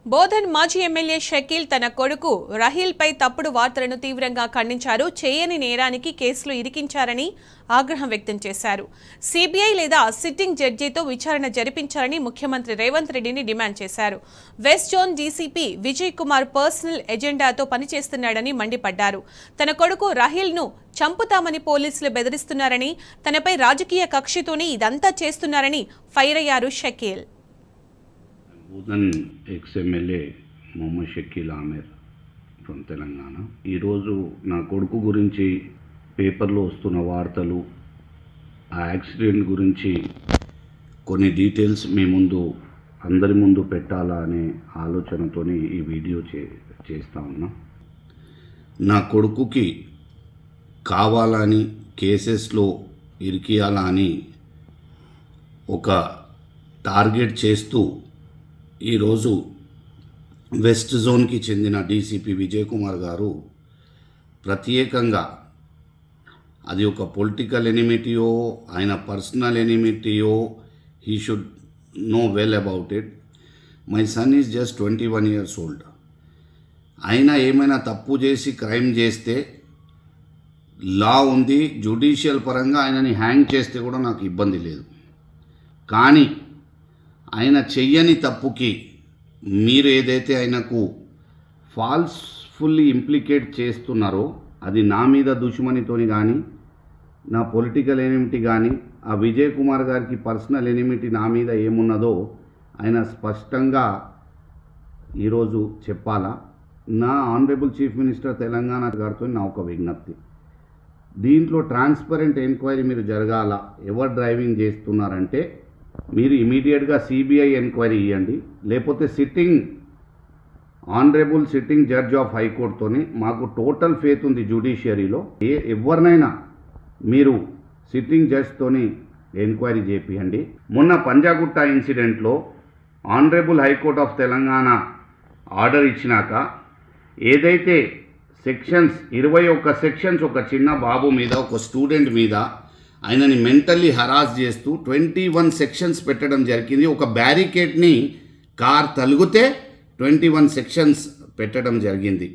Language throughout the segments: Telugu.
బోధన్ మాజీ ఎమ్మెల్యే షకీల్ తన కొడుకు రహీల్ పై తప్పుడు వార్తలను తీవ్రంగా ఖండించారు. చేయని నేరానికి కేసులు ఇరికించారని ఆగ్రహం వ్యక్తం చేశారు. సిబిఐ లేదా సిట్టింగ్ జడ్జితో విచారణ జరిపించాలని ముఖ్యమంత్రి రేవంత్ రెడ్డిని డిమాండ్ చేశారు. West zone DCP Vijay Kumar personal ఎజెండాతో పనిచేస్తున్నాడని మండిపడ్డారు. తన కొడుకు రహీల్ ను చంపుతామని పోలీసులు బెదిరిస్తున్నారని, తనపై రాజకీయ కక్షతోనే ఇదంతా చేస్తున్నారని ఫైర్ అయ్యారు షకీల్. Bodhan ex MLA Mohammed Shakeel Aamir from Telangana. ఈరోజు నా కొడుకు గురించి పేపర్లో వస్తున్న వార్తలు, ఆ యాక్సిడెంట్ గురించి కొన్ని డీటెయిల్స్ మీ ముందు అందరి ముందు పెట్టాలా అనే ఆలోచనతో ఈ వీడియో చేస్తా ఉన్నా. నా కొడుకుకి కావాలని కేసెస్లో ఇరికియాలా అని ఒక టార్గెట్ చేస్తూ ఈరోజు వెస్ట్ జోన్కి చెందిన డీసీపీ విజయ్ కుమార్ గారు ప్రత్యేకంగా, అది ఒక పొలిటికల్ ఎనిమిటీయో ఆయన పర్సనల్ ఎనిమిటీయో, he should know well about it. My son is just 21 years old. ఆయన ఏమైనా తప్పు చేసి క్రైమ్ చేస్తే లా ఉంది, జ్యుడిషియల్ పరంగా ఆయనని హ్యాంగ్ చేస్తే కూడా నాకు ఇబ్బంది లేదు. కానీ ఆయన చెయ్యని తప్పుకి మీరు ఏదైతే ఆయనకు ఫాల్స్ఫుల్లీ ఇంప్లికేట్ చేస్తున్నారో, అది నా మీద దుష్మనితోని కానీ, నా పొలిటికల్ ఎనిమిటీ కానీ, ఆ విజయ్ కుమార్ గారికి పర్సనల్ ఎనిమిటీ నా మీద ఏమున్నదో ఆయన స్పష్టంగా ఈరోజు చెప్పాలా. నా ఆనరబుల్ చీఫ్ మినిస్టర్ తెలంగాణ గారితో నా ఒక విజ్ఞప్తి, దీంట్లో ట్రాన్స్పరెంట్ ఎంక్వైరీ మీరు జరగాల. ఎవరు డ్రైవింగ్ చేస్తున్నారంటే మీరు ఇమీడియట్గా సిబిఐ ఎంక్వైరీ ఇవ్వండి, లేకపోతే ఆనరబుల్ సిట్టింగ్ జడ్జ్ ఆఫ్ హైకోర్టుతోని మాకు టోటల్ ఫేత్ ఉంది జ్యుడిషియరీలో. ఎవరినైనా మీరు సిట్టింగ్ జడ్జ్తోని ఎంక్వైరీ చేపియండి. మొన్న పంజాగుట్ట ఇన్సిడెంట్లో honourable high court of Telangana order ఇచ్చినాక ఏదైతే సెక్షన్స్ 21 సెక్షన్స్ ఒక చిన్న బాబు మీద, ఒక స్టూడెంట్ మీద ఆయనని మెంటల్లీ హరాస్ చేస్తూ 21 సెక్షన్స్ పెట్టడం జరిగింది. ఒక బ్యారికేడ్ని కార్ తలిగితే 21 సెక్షన్స్ పెట్టడం జరిగింది.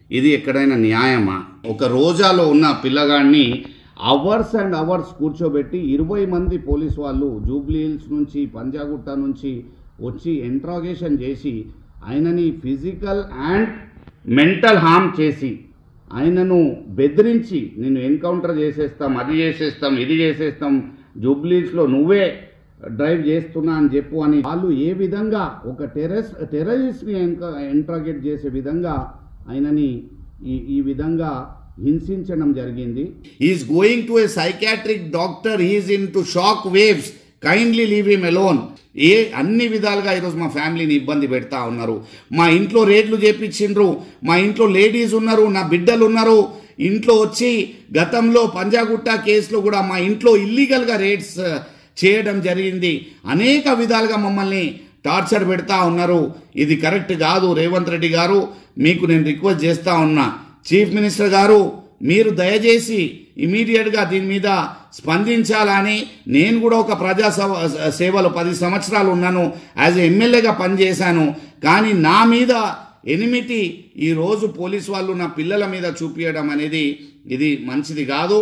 ఇది ఎక్కడైనా న్యాయమా? ఒక రోజాలో ఉన్న పిల్లగాడిని అవర్స్ అండ్ అవర్స్ కూర్చోబెట్టి 20 మంది పోలీస్ వాళ్ళు జూబ్లీ హిల్స్ నుంచి, పంజాగుట్ట నుంచి వచ్చి ఇంట్రాగేషన్ చేసి ఆయనని ఫిజికల్ అండ్ మెంటల్ హార్మ్ చేసి ఆయనను బెదిరించి నిన్ను ఎన్కౌంటర్ చేసేస్తాం, అది చేసేస్తాం, ఇది చేసేస్తాం, జూబ్లీస్లో నువ్వే డ్రైవ్ చేస్తున్నా అని చెప్పు అని వాళ్ళు ఏ విధంగా ఒక టెర్రరిస్ట్ని ఇంట్రాగేట్ చేసే విధంగా ఆయనని ఈ విధంగా హింసించడం జరిగింది. Is going to a psychiatric doctor, is in to shock waves, kindly leave him alone. అన్ని విధాలుగా ఈరోజు మా ఫ్యామిలీని ఇబ్బంది పెడతా ఉన్నారు. మా ఇంట్లో రేట్లు చేపించిండ్రు, మా ఇంట్లో లేడీస్ ఉన్నారు, నా బిడ్డలు ఉన్నారు. ఇంట్లో వచ్చి గతంలో పంజాగుట్ట కేసులో కూడా మా ఇంట్లో ఇల్లీగల్గా రేట్స్ చేయడం జరిగింది. అనేక విధాలుగా మమ్మల్ని టార్చర్ పెడతా ఉన్నారు. ఇది కరెక్ట్ కాదు. రేవంత్ రెడ్డి గారు, మీకు నేను రిక్వెస్ట్ చేస్తూ ఉన్నా, చీఫ్ మినిస్టర్ గారు మీరు దయచేసి ఇమీడియట్గా దీని మీద స్పందించాలని. నేను కూడా ఒక ప్రజా సేవలో 10 సంవత్సరాలు ఉన్నాను, యాజ్ ఎమ్మెల్యేగా పనిచేశాను. కానీ నా మీద ఎనిమిటి ఈరోజు పోలీసు వాళ్ళు నా పిల్లల మీద చూపించడం అనేది ఇది మంచిది కాదు.